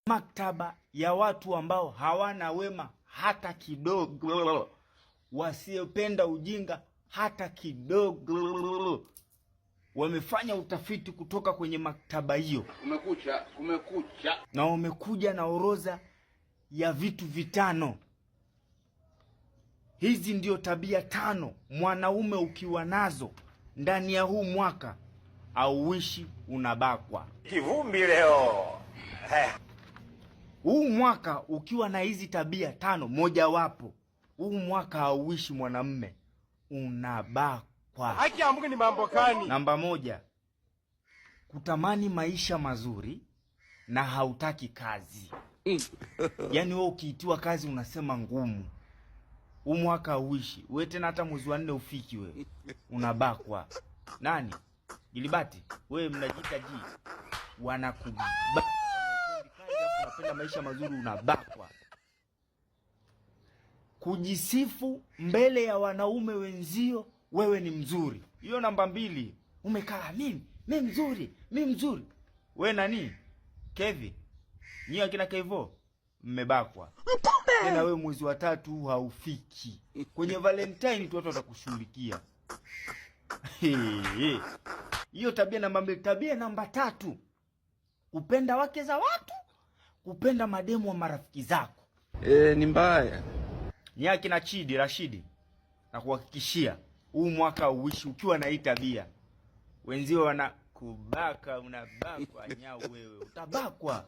Maktaba ya watu ambao hawana wema hata kidogo, wasiopenda ujinga hata kidogo. Wamefanya utafiti kutoka kwenye maktaba hiyo. Kumekucha. Na wamekuja na orodha ya vitu vitano. Hizi ndio tabia tano mwanaume ukiwa nazo ndani ya huu mwaka auishi unabakwa. Kivumbi leo. Huu mwaka ukiwa na hizi tabia tano mojawapo, huu mwaka hauishi mwanamume unabakwa. Haki ya Mungu ni mambo gani? Namba moja, kutamani maisha mazuri na hautaki kazi. Yaani wewe ukiitiwa kazi unasema ngumu. Huu mwaka hauishi. Wewe tena hata mwezi wa 4 ufiki wewe. Unabakwa. Nani? Gilibati, wewe mnajiita ji. Wanakubaka. Unapenda maisha mazuri unabakwa. Kujisifu mbele ya wanaume wenzio wewe ni mzuri. Hiyo namba 2. Umekaa mimi mzuri. Wewe nani? Kevi. Nyie akina Kevo mmebakwa. Tena wewe mwezi wa 3 haufiki. Kwenye Valentine tu watu watakushughulikia. Hiyo tabia namba 2. Tabia namba 3. Kupenda wake za watu, kupenda mademu wa marafiki zako. Ni mbaya. Nyie akina Chidi Rashidi, na kuhakikishia huu mwaka uishi ukiwa na hii tabia. Wenzio wanakubaka, unabakwa nyau wewe. Utabakwa.